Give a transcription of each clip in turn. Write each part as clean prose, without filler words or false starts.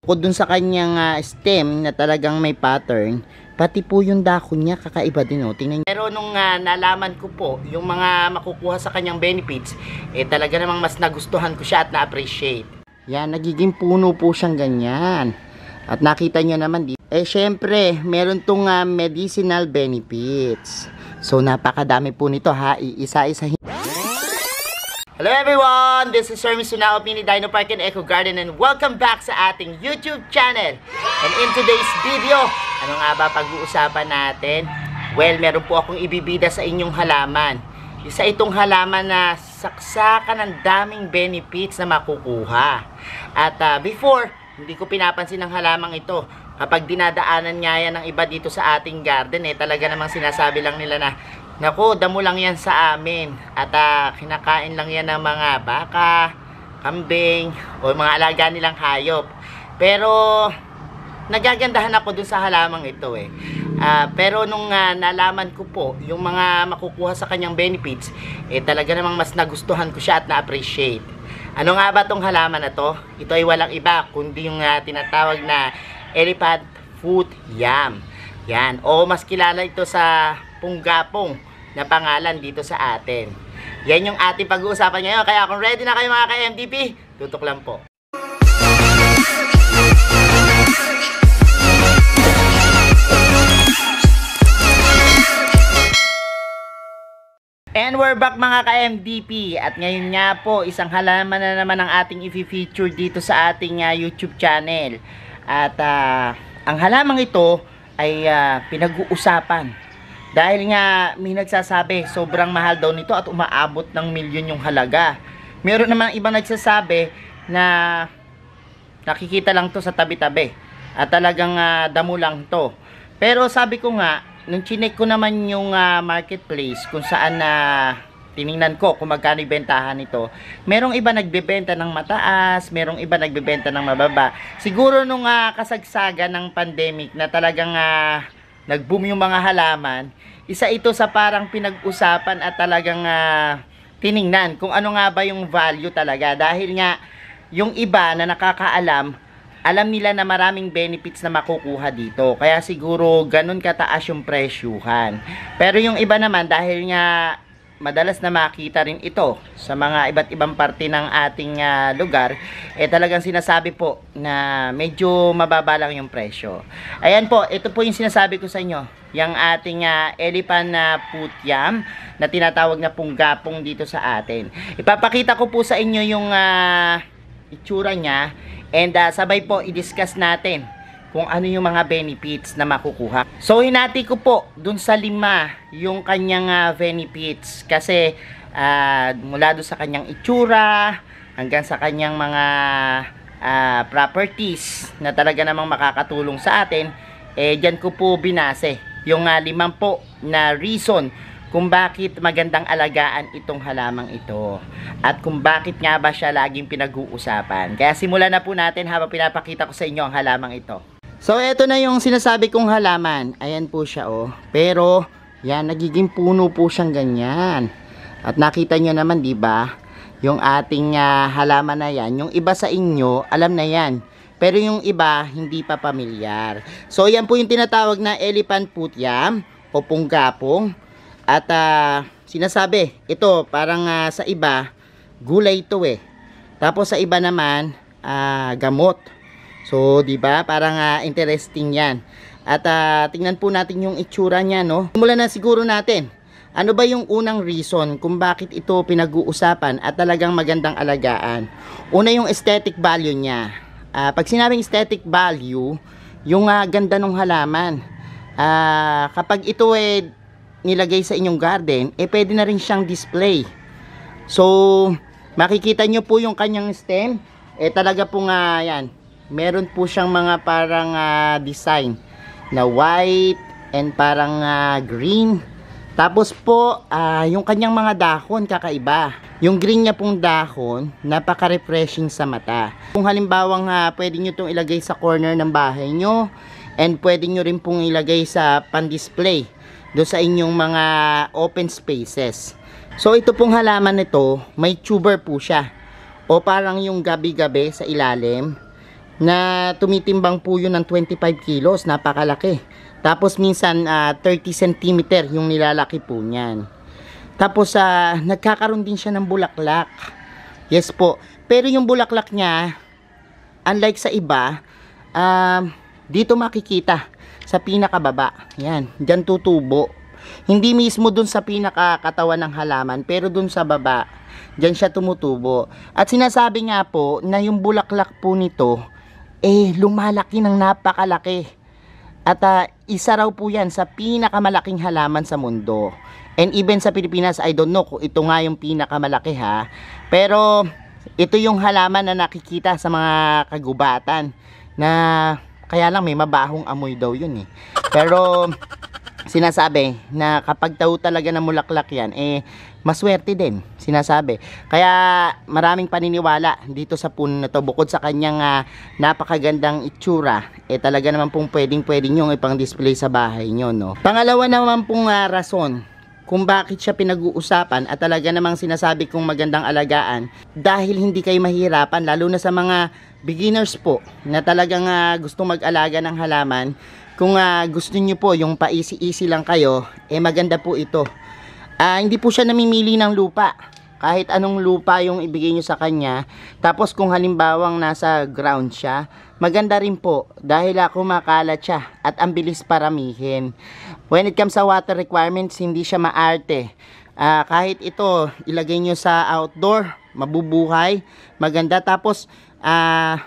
Bukod dun sa kanyang stem na talagang may pattern, pati po yung dako niya kakaiba din, oh. Tingnan niyo. Pero nung nalaman ko po yung mga makukuha sa kanyang benefits, talaga namang mas nagustuhan ko siya at na-appreciate. Yan, nagiging puno po siyang ganyan. At nakita nyo naman dito. Syempre, meron tong medicinal benefits. So, napakadami po nito, ha. Iisa-isa. Hello everyone! This is Sir Misunao, Mini Dino Park and Eco Garden, and welcome back sa ating YouTube channel. And in today's video, ano nga ba pag-uusapan natin? Well, meron po akong ibibida sa inyong halaman. Isa itong halaman na saksakan ng daming benefits na makukuha. At before, hindi ko pinapansin ang halamang ito. Kapag dinadaanan nga yan ng iba dito sa ating garden, talaga namang sinasabi lang nila na, naku, damo lang yan sa amin. At kinakain lang yan ng mga baka, kambing, o mga alaga nilang hayop. Pero, nagagandahan ako dun sa halamang ito pero nung nalaman ko po yung mga makukuha sa kanyang benefits, talaga namang mas nagustuhan ko siya at na-appreciate. Ano nga ba tong halaman na to? Ito ay walang iba kundi yung tinatawag na elephant foot yam. Yan, o mas kilala ito sa punggapong na pangalan dito sa atin. Yan yung ating pag-uusapan ngayon. Kaya kung ready na kayo mga ka-MDP, tutok lang po. And we're back mga ka-MDP. At ngayon nga po, isang halaman na naman ang ating i-feature dito sa ating YouTube channel. At ang halamang ito ay pinag-uusapan. Dahil nga may nagsasabi sobrang mahal daw nito at umaabot ng milyon yung halaga. Meron naman ibang nagsasabi na nakikita lang to sa tabi-tabi at talagang damo lang to. Pero sabi ko nga, nung chinek ko naman yung marketplace kung saan tiningnan ko kung magkano ibentahan nito, merong iba nagbebenta ng mataas, merong iba nagbebenta ng mababa. Siguro nung kasagsagan ng pandemic na talagang nag-boom yung mga halaman, isa ito sa parang pinag-usapan at talagang tiningnan kung ano nga ba yung value talaga. Dahil nga, yung iba na nakakaalam, alam nila na maraming benefits na makukuha dito. Kaya siguro ganun kataas yung presyuhan. Pero yung iba naman, dahil nga madalas na makita rin ito sa mga iba't ibang parte ng ating lugar, talagang sinasabi po na medyo mababa lang yung presyo. Ayan po, ito po yung sinasabi ko sa inyo, yung ating elephant foot yam na tinatawag na punggapong dito sa atin. Ipapakita ko po sa inyo yung itsura niya, and sabay po i-discuss natin kung ano yung mga benefits na makukuha. So hinati ko po dun sa 5 yung kanyang benefits kasi mula dun sa kanyang itsura hanggang sa kanyang mga properties na talaga namang makakatulong sa atin, dyan ko po binase yung 5 po na reason kung bakit magandang alagaan itong halamang ito at kung bakit nga ba siya laging pinag-uusapan. Kaya simulan na po natin habang pinapakita ko sa inyo ang halamang ito. So eto na yung sinasabi kong halaman. Ayan po siya Pero yan, nagiging puno po siyang ganyan. At nakita nyo naman, di ba? Yung ating halaman na yan, yung iba sa inyo alam na yan. Pero yung iba hindi pa pamilyar. So yan po yung tinatawag na elephant foot yam o punggapong. At sinasabi, ito parang sa iba gulay ito Tapos sa iba naman gamot. So, 'di ba? Parang interesting 'yan. At tingnan po natin yung itsura niya, no. Simulan na siguro natin. Ano ba yung unang reason kung bakit ito pinag-uusapan at talagang magandang alagaan? Una, yung aesthetic value niya. Pag sinabing aesthetic value, yung ganda ng halaman. Kapag ito nilagay sa inyong garden, pwede na rin siyang display. So, makikita nyo po yung kanyang stem. Talaga pong yan. Meron po siyang mga parang design na white and parang green. Tapos po, yung kanyang mga dahon kakaiba. Yung green niya pong dahon, napaka-refreshing sa mata. Kung halimbawang pwede nyo itong ilagay sa corner ng bahay nyo, and pwede nyo rin pong ilagay sa pan-display do sa inyong mga open spaces. So ito pong halaman nito, may tuber po siya. O parang yung gabi-gabi sa ilalim. na tumitimbang po yun ng 25 kilos, napakalaki. Tapos minsan 30 cm yung nilalaki po niyan. Tapos nagkakaroon din siya ng bulaklak. Yes po. Pero yung bulaklak niya, unlike sa iba, dito makikita sa pinakababa. Yan, diyan tutubo. Hindi mismo dun sa pinakakatawan ng halaman, pero dun sa baba, diyan siya tumutubo. At sinasabi nga po na yung bulaklak po nito, lumalaki ng napakalaki. At isa raw po yan sa pinakamalaking halaman sa mundo. And even sa Pilipinas, I don't know kung ito nga yung pinakamalaki ha. Pero ito yung halaman na nakikita sa mga kagubatan. Na kaya lang may mabahong amoy daw yun eh. Pero sinasabi na kapag daw talaga na mulaklak yan, maswerte din, sinasabi. Kaya maraming paniniwala dito sa puno na to. Bukod sa kanyang napakagandang itsura, talaga naman pong pwedeng nyo ipang display sa bahay nyo, no? Pangalawa naman pong rason kung bakit siya pinag-uusapan at talaga namang sinasabi kong magandang alagaan, dahil hindi kayo mahirapan, lalo na sa mga beginners po na talagang gustong mag-alaga ng halaman. Kung gusto niyo po yung pa-easy-easy lang kayo, maganda po ito. Hindi po siya namimili ng lupa. Kahit anong lupa yung ibigay nyo sa kanya. Tapos kung halimbawang nasa ground siya, maganda rin po dahil kumakalat siya at ang bilis paramihin. When it comes sa water requirements, hindi siya maarte. Kahit ito ilagay nyo sa outdoor, mabubuhay, maganda. Tapos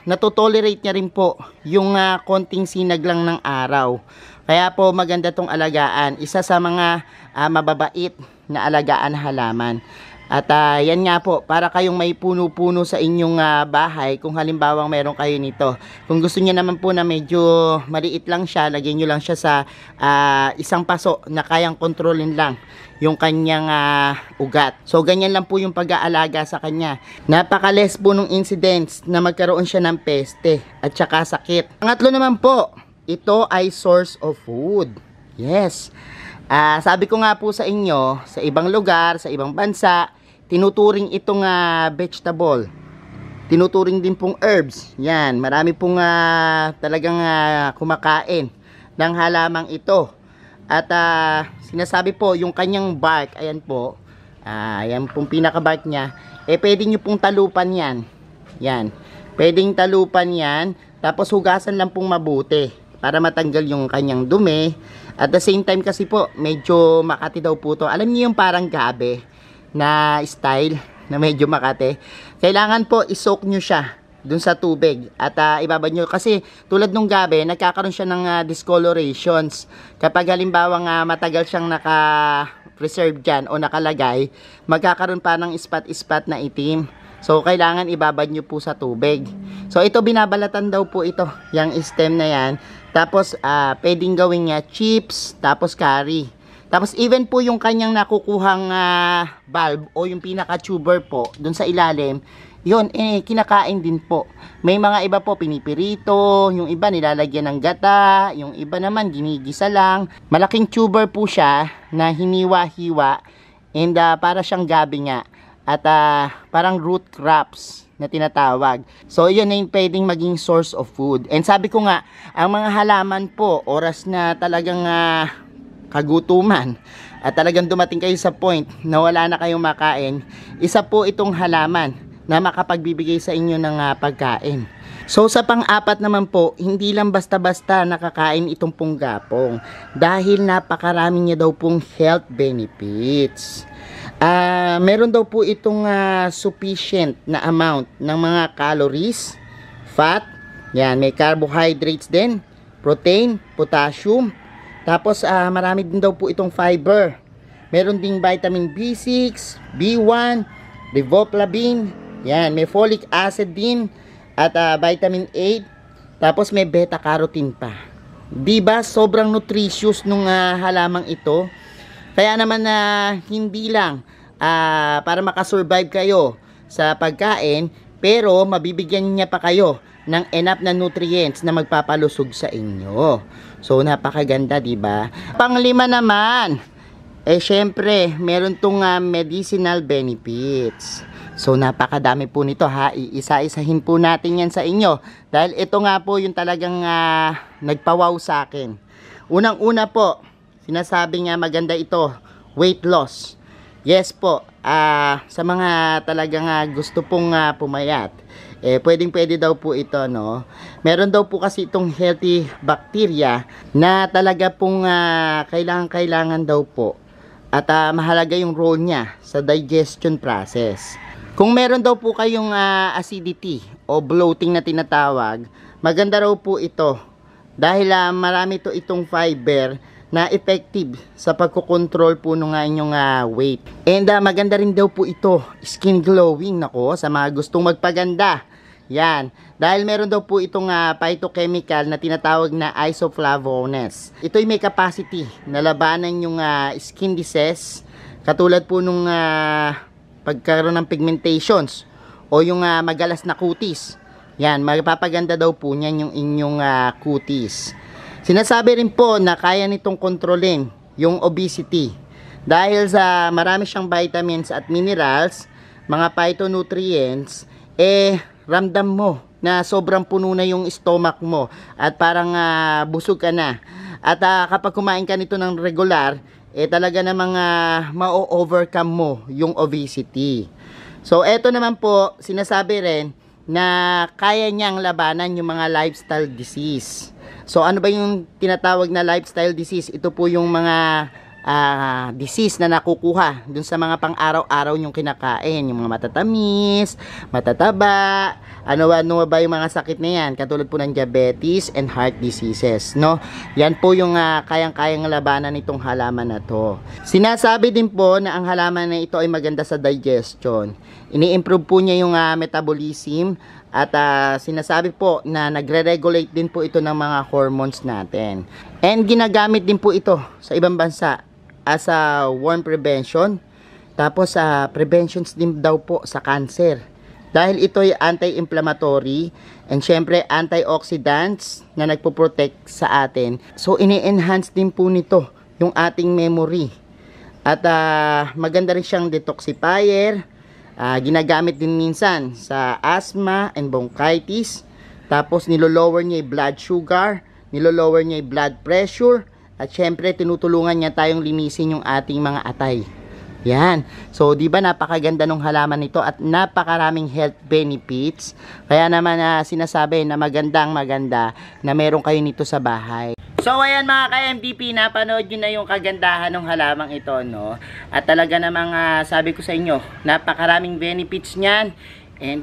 natotolerate niya rin po yung konting sinag lang ng araw. Kaya po maganda tong alagaan. Isa sa mga mababait na alagaan na halaman. At yan nga po, para kayong may puno-puno sa inyong bahay, kung halimbawang meron kayo nito. Kung gusto niyo naman po na medyo maliit lang siya, lagyan nyo lang siya sa isang paso na kayang kontrolin lang yung kanyang ugat. So ganyan lang po yung pag-aalaga sa kanya. Napaka-less po nung incidents na magkaroon siya ng peste at saka sakit. Pangatlo naman po, ito ay source of food. Yes. Sabi ko nga po sa inyo, sa ibang lugar, sa ibang bansa, tinuturing itong vegetable. Tinuturing din pong herbs. Yan, marami pong talagang kumakain ng halamang ito. At sinasabi po, yung kanyang bark, ayan po, ayan pong pinaka-bark niya, pwede nyo pong talupan yan. Yan, pwedeng talupan yan, tapos hugasan lang pong mabuti para matanggal yung kanyang dumi. At the same time kasi po, medyo makati daw po to. Alam niyo yung parang gabe na style na medyo makati. Kailangan po isoak nyo siya dun sa tubig at ibabad nyo. Kasi tulad nung gabe, nagkakaroon siya ng discolorations. Kapag halimbawa matagal siyang naka-preserve dyan o nakalagay, magkakaroon pa ng spot-spot na itim. So, kailangan ibabad nyo po sa tubig. So, ito binabalatan daw po ito, yung stem na yan. Tapos, pwedeng gawin niya chips, tapos curry. Tapos, even po yung kanyang nakukuhang bulb o yung pinaka-tuber po, dun sa ilalim, yun, kinakain din po. May mga iba po, pinipirito, yung iba nilalagyan ng gata, yung iba naman ginigisa lang. Malaking tuber po siya na hiniwa-hiwa, and para siyang gabi nga. At parang root crops na tinatawag. So, yun na yung pwedeng maging source of food. And sabi ko nga, ang mga halaman po, oras na talagang kagutuman, at talagang dumating kayo sa point na wala na kayong makain, isa po itong halaman na makapagbibigay sa inyo ng pagkain. So, sa pang-apat naman po, hindi lang basta-basta nakakain itong punggapong dahil napakarami niya daw pong health benefits. Meron daw po itong sufficient na amount ng mga calories, fat, yan, may carbohydrates din, protein, potassium, tapos marami din daw po itong fiber. Meron ding vitamin B6, B1, riboflavin, yan, may folic acid din, at vitamin A, tapos may beta-carotene pa. Diba sobrang nutritious nung halamang ito? Kaya naman hindi lang para makasurvive kayo sa pagkain, pero mabibigyan niya pa kayo ng enough na nutrients na magpapalusog sa inyo. So, napakaganda, diba? Panglima naman, syempre, meron tong medicinal benefits. So napakadami po nito ha, iisa-isahin po natin yan sa inyo. Dahil ito nga po yung talagang nagpawaw sa akin. Unang-una po, sinasabi nga maganda ito, weight loss. Yes po, sa mga talagang gusto pong pumayat, pwedeng-pwede daw po ito, no? Meron daw po kasi itong healthy bacteria na talaga pong kailangan daw po. At mahalaga yung role niya sa digestion process. Kung meron daw po kayong acidity o bloating na tinatawag, maganda raw po ito. Dahil marami to itong fiber na effective sa pagkocontrol po ng inyong weight. And maganda rin daw po ito, skin glowing, nako, sa mga gustong magpaganda. Yan, dahil meron daw po itong phytochemical na tinatawag na isoflavones. Ito'y may capacity na labanan yung skin disease, katulad po nung pagkaroon ng pigmentations o yung magalas na kutis. Yan, magpapaganda daw po niyan yung inyong kutis. Sinasabi rin po na kaya nitong kontrolin yung obesity dahil sa marami siyang vitamins at minerals, mga phytonutrients, ramdam mo na sobrang puno na yung stomach mo at parang busog ka na. At kapag kumain ka nito ng regular, talaga namang ma-overcome mo yung obesity. So eto naman po, sinasabi rin na kaya niyang labanan yung mga lifestyle disease. So ano ba yung tinatawag na lifestyle disease? Ito po yung mga disease na nakukuha dun sa mga pang-araw-araw yung kinakain, yung mga matatamis, matataba, ano ba yung mga sakit na yan, katulad po ng diabetes and heart diseases, no? Yan po yung kayang-kayang labanan nitong halaman na to. Sinasabi din po na ang halaman na ito ay maganda sa digestion. Ini-improve po niya yung metabolism at sinasabi po na nagre-regulate din po ito ng mga hormones natin. And ginagamit din po ito sa ibang bansa as a worm prevention. Tapos preventions din daw po sa cancer. Dahil ito ay anti-inflammatory and syempre antioxidants na nagpo-protect sa atin. So ini-enhance din po nito yung ating memory. At maganda rin siyang detoxifier. Ginagamit din minsan sa asthma and bronchitis. Tapos nilo-lower niya yung blood sugar, nilo-lower niya yung blood pressure, at syempre tinutulungan niya tayong linisin yung ating mga atay. Yan. So, di ba napakaganda ng halaman nito at napakaraming health benefits. Kaya naman sinasabi na maganda na meron kayo nito sa bahay. So, ayan mga ka-MDP, napanood nyo na yung kagandahan ng halamang ito, no? At talaga namang sabi ko sa inyo, napakaraming benefits niyan. And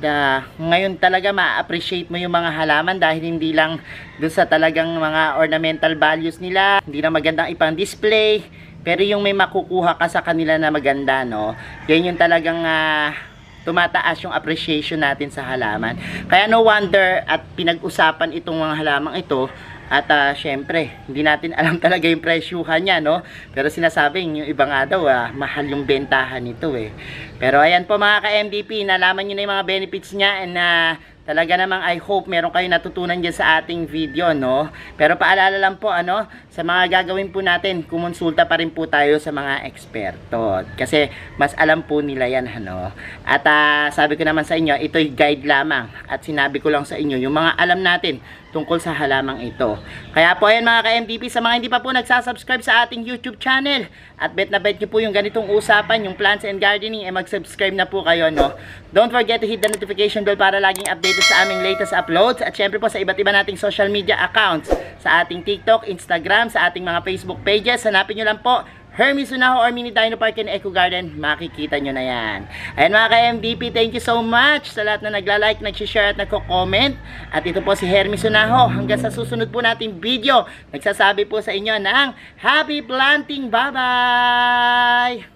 ngayon talaga ma-appreciate mo yung mga halaman dahil hindi lang doon sa talagang mga ornamental values nila, hindi na magandang ipang display, pero yung may makukuha ka sa kanila na maganda, no? Yan yung talagang tumataas yung appreciation natin sa halaman. Kaya no wonder at pinag-usapan itong mga halamang ito. At syempre, hindi natin alam talaga yung presyuhan niya, no? Pero sinasabing yung iba nga daw, mahal yung bentahan nito eh. Pero ayan po mga ka-MDP, nalaman nyo na yung mga benefits niya and talaga namang I hope meron kayo natutunan dyan sa ating video, no? Pero paalala lang po, sa mga gagawin po natin, kumonsulta pa rin po tayo sa mga eksperto. Kasi mas alam po nila yan, ano? At sabi ko naman sa inyo, ito'y guide lamang. At sinabi ko lang sa inyo, yung mga alam natin tungkol sa halamang ito. Kaya po ayan mga ka-MDP, sa mga hindi pa po nagsasubscribe sa ating YouTube channel, at bet na bet nyo po yung ganitong usapan, yung plants and gardening, mag-subscribe na po kayo, no? Don't forget to hit the notification bell para laging updated sa aming latest uploads, at syempre po sa iba't iba nating social media accounts, sa ating TikTok, Instagram, sa ating mga Facebook pages. Hanapin nyo lang po Hermy Sunaho or Mini Dino Park and Eco Garden, makikita nyo na yan. Ayan mga ka-MDP, thank you so much sa lahat na nagla-like, nag-share at nagko-comment. At ito po si Hermy Sunaho. Hanggang sa susunod po nating video, nagsasabi po sa inyo ng Happy Planting! Bye-bye!